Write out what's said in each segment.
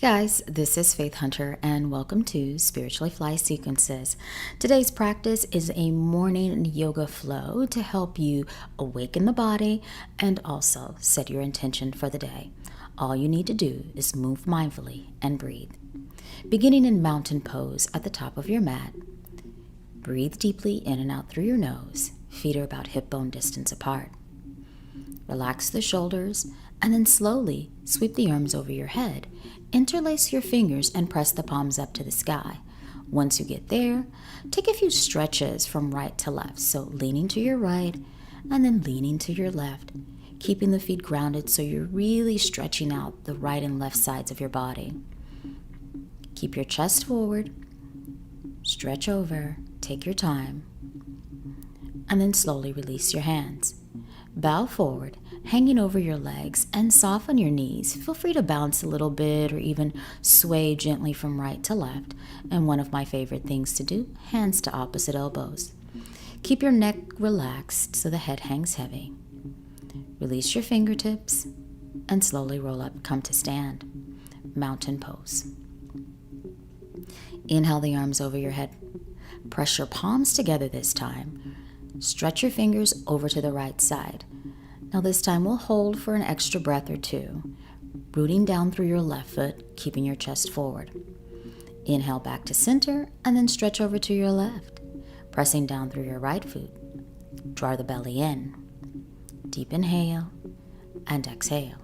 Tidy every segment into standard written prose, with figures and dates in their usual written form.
Guys, this is Faith Hunter and welcome to Spiritually Fly Sequences. Today's practice is a morning yoga flow to help you awaken the body and also set your intention for the day. All you need to do is move mindfully and breathe. Beginning in mountain pose at the top of your mat, breathe deeply in and out through your nose. Feet are about hip bone distance apart. Relax the shoulders and then slowly sweep the arms over your head. Interlace your fingers and press the palms up to the sky. Once you get there, take a few stretches from right to left. So leaning to your right and then leaning to your left, keeping the feet grounded so you're really stretching out the right and left sides of your body. Keep your chest forward, stretch over, take your time, and then slowly release your hands. Bow forward, hanging over your legs, and soften your knees. Feel free to bounce a little bit or even sway gently from right to left. And one of my favorite things to do, hands to opposite elbows. Keep your neck relaxed so the head hangs heavy. Release your fingertips and slowly roll up, come to stand. Mountain pose. Inhale the arms over your head. Press your palms together this time. Stretch your fingers over to the right side. Now this time we'll hold for an extra breath or two, rooting down through your left foot, keeping your chest forward. Inhale back to center and then stretch over to your left, pressing down through your right foot. Draw the belly in. Deep inhale and exhale.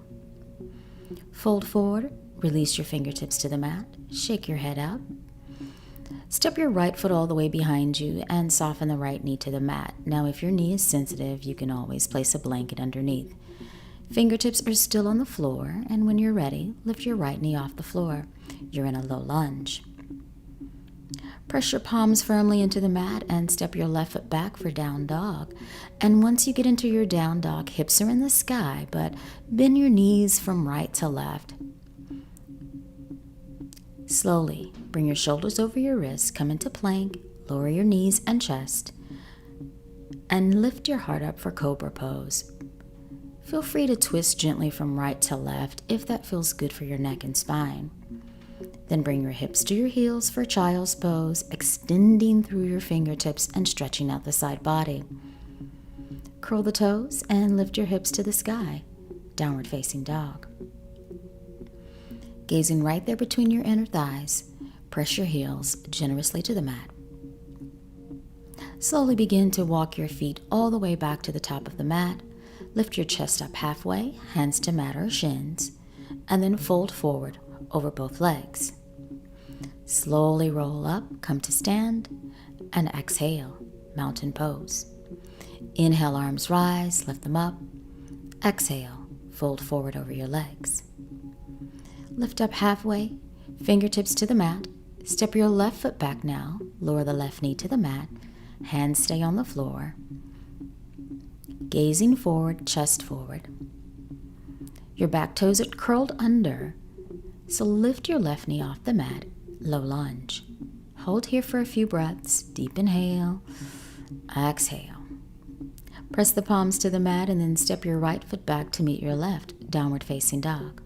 Fold forward, release your fingertips to the mat, shake your head up. Step your right foot all the way behind you and soften the right knee to the mat. Now, if your knee is sensitive, you can always place a blanket underneath. Fingertips are still on the floor, and when you're ready, lift your right knee off the floor. You're in a low lunge. Press your palms firmly into the mat and step your left foot back for down dog. And once you get into your down dog, hips are in the sky, but bend your knees from right to left. Slowly, bring your shoulders over your wrists, come into plank, lower your knees and chest, and lift your heart up for cobra pose. Feel free to twist gently from right to left if that feels good for your neck and spine. Then bring your hips to your heels for child's pose, extending through your fingertips and stretching out the side body. Curl the toes and lift your hips to the sky, downward facing dog. Gazing right there between your inner thighs, press your heels generously to the mat. Slowly begin to walk your feet all the way back to the top of the mat. Lift your chest up halfway, hands to mat or shins, and then fold forward over both legs. Slowly roll up, come to stand, and exhale, mountain pose. Inhale, arms rise, lift them up. Exhale, fold forward over your legs. Lift up halfway, fingertips to the mat. Step your left foot back now. Lower the left knee to the mat. Hands stay on the floor. Gazing forward, chest forward. Your back toes are curled under, so lift your left knee off the mat. Low lunge. Hold here for a few breaths. Deep inhale. Exhale. Press the palms to the mat and then step your right foot back to meet your left. Downward facing dog.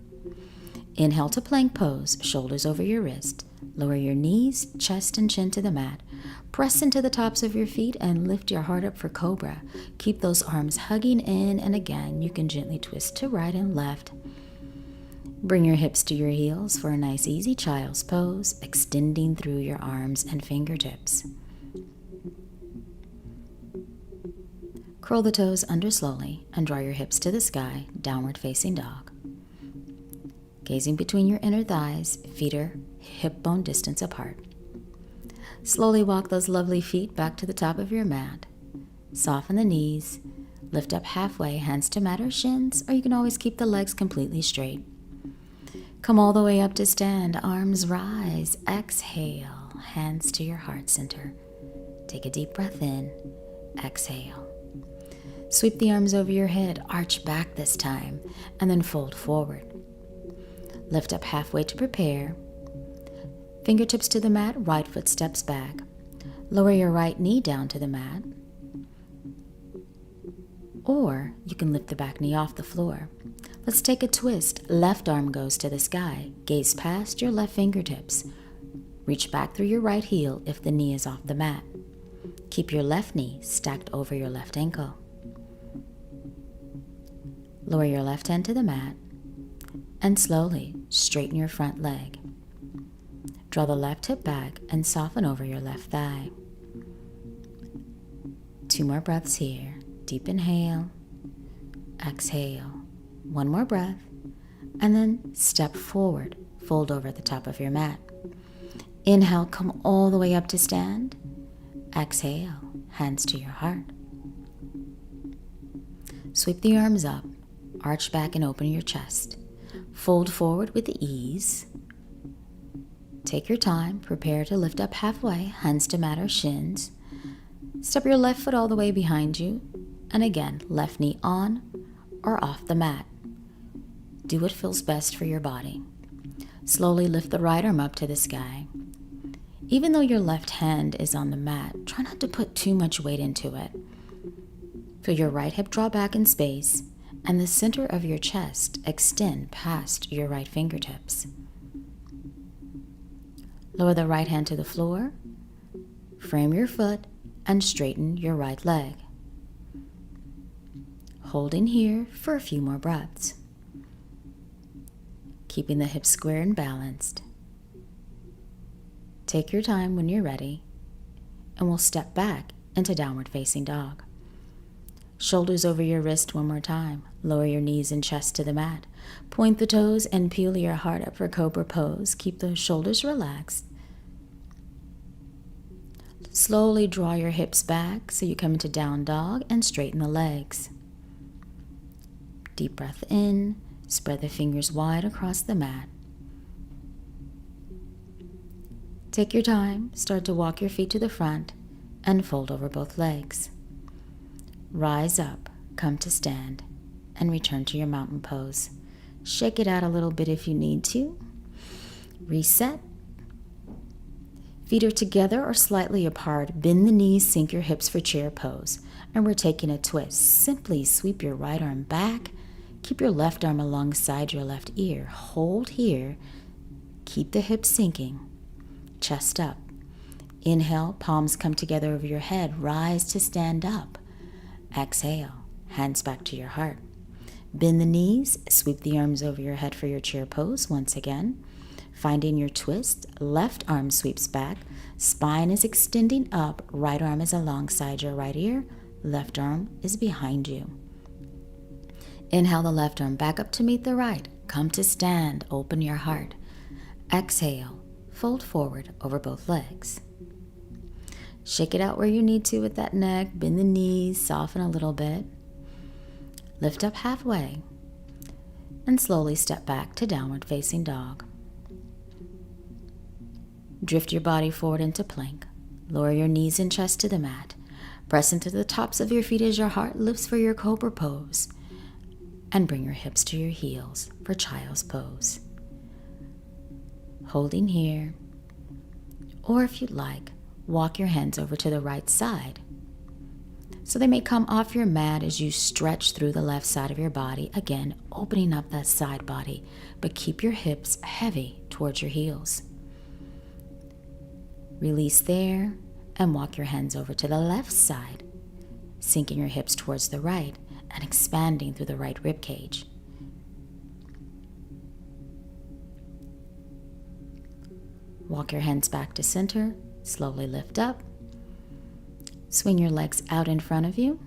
Inhale to plank pose, shoulders over your wrist. Lower your knees, chest, and chin to the mat. Press into the tops of your feet and lift your heart up for cobra. Keep those arms hugging in, and again, you can gently twist to right and left. Bring your hips to your heels for a nice easy child's pose, extending through your arms and fingertips. Curl the toes under slowly and draw your hips to the sky, downward facing dog. Gazing between your inner thighs, feet are hip bone distance apart. Slowly walk those lovely feet back to the top of your mat. Soften the knees, lift up halfway, hands to mat or shins, or you can always keep the legs completely straight. Come all the way up to stand, arms rise, exhale, hands to your heart center. Take a deep breath in, exhale. Sweep the arms over your head, arch back this time, and then fold forward. Lift up halfway to prepare. Fingertips to the mat, right foot steps back. Lower your right knee down to the mat. Or you can lift the back knee off the floor. Let's take a twist. Left arm goes to the sky. Gaze past your left fingertips. Reach back through your right heel if the knee is off the mat. Keep your left knee stacked over your left ankle. Lower your left hand to the mat and slowly straighten your front leg. Draw the left hip back and soften over your left thigh. 2 more breaths here. Deep inhale, exhale. 1 more breath, and then step forward, fold over at the top of your mat. Inhale, come all the way up to stand. Exhale, hands to your heart. Sweep the arms up, arch back and open your chest. Fold forward with ease. Take your time, prepare to lift up halfway, hands to mat or shins. Step your left foot all the way behind you, and again, left knee on or off the mat. Do what feels best for your body. Slowly lift the right arm up to the sky. Even though your left hand is on the mat, try not to put too much weight into it. Feel your right hip draw back in space and the center of your chest extend past your right fingertips. Lower the right hand to the floor, frame your foot, and straighten your right leg. Holding here for a few more breaths. Keeping the hips square and balanced. Take your time when you're ready, and we'll step back into downward facing dog. Shoulders over your wrist 1 more time. Lower your knees and chest to the mat. Point the toes and peel your heart up for cobra pose. Keep those shoulders relaxed. Slowly draw your hips back so you come into down dog and straighten the legs. Deep breath in. Spread the fingers wide across the mat. Take your time, start to walk your feet to the front and fold over both legs. Rise up, come to stand, and return to your mountain pose. Shake it out a little bit if you need to. Reset. Feet are together or slightly apart. Bend the knees, sink your hips for chair pose. And we're taking a twist. Simply sweep your right arm back. Keep your left arm alongside your left ear. Hold here. Keep the hips sinking. Chest up. Inhale, palms come together over your head. Rise to stand up. Exhale, hands back to your heart. Bend the knees, sweep the arms over your head for your chair pose once again. Finding your twist, left arm sweeps back. Spine is extending up. Right arm is alongside your right ear. Left arm is behind you. Inhale the left arm back up to meet the right. Come to stand, open your heart. Exhale, fold forward over both legs. Shake it out where you need to with that neck. Bend the knees, soften a little bit. Lift up halfway. And slowly step back to downward facing dog. Drift your body forward into plank. Lower your knees and chest to the mat. Press into the tops of your feet as your heart lifts for your cobra pose. And bring your hips to your heels for child's pose. Holding here, or if you'd like, walk your hands over to the right side. So they may come off your mat as you stretch through the left side of your body, again, opening up that side body, but keep your hips heavy towards your heels. Release there and walk your hands over to the left side, sinking your hips towards the right and expanding through the right rib cage. Walk your hands back to center, slowly lift up. Swing your legs out in front of you,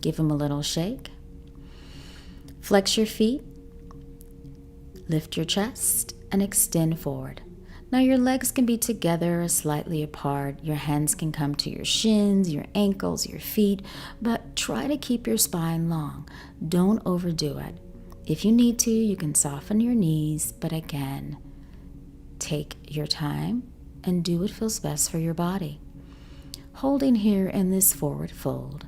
give them a little shake. Flex your feet, lift your chest, and extend forward. Now your legs can be together or slightly apart. Your hands can come to your shins, your ankles, your feet, but try to keep your spine long. Don't overdo it. If you need to, you can soften your knees, but again, take your time and do what feels best for your body. Holding here in this forward fold.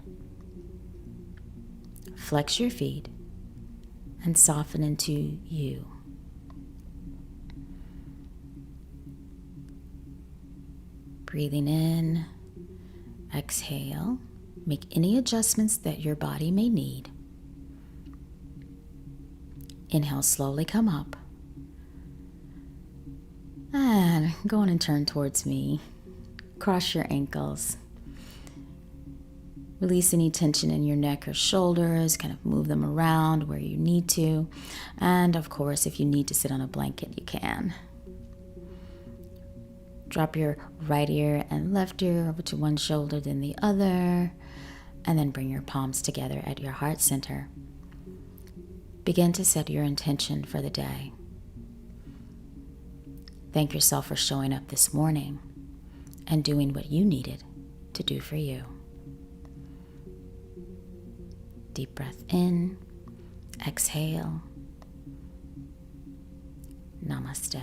Flex your feet and soften into you. Breathing in, exhale. Make any adjustments that your body may need. Inhale, slowly come up. And go on and turn towards me. Cross your ankles. Release any tension in your neck or shoulders, kind of move them around where you need to. And of course, if you need to sit on a blanket, you can. Drop your right ear and left ear over to one shoulder, then the other. And then bring your palms together at your heart center. Begin to set your intention for the day. Thank yourself for showing up this morning and doing what you needed to do for you. Deep breath in, exhale. Namaste.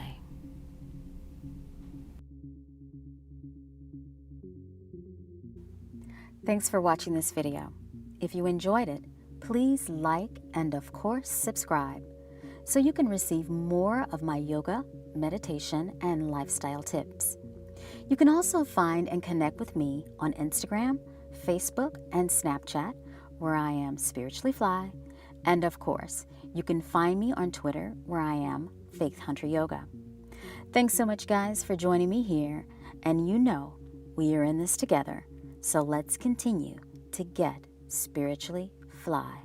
Thanks for watching this video. If you enjoyed it, please like and of course subscribe so you can receive more of my yoga, meditation, and lifestyle tips. You can also find and connect with me on Instagram, Facebook, and Snapchat, where I am Spiritually Fly, and of course, you can find me on Twitter, where I am Faith Hunter Yoga. Thanks so much, guys, for joining me here, and you know we are in this together, so let's continue to get spiritually fly.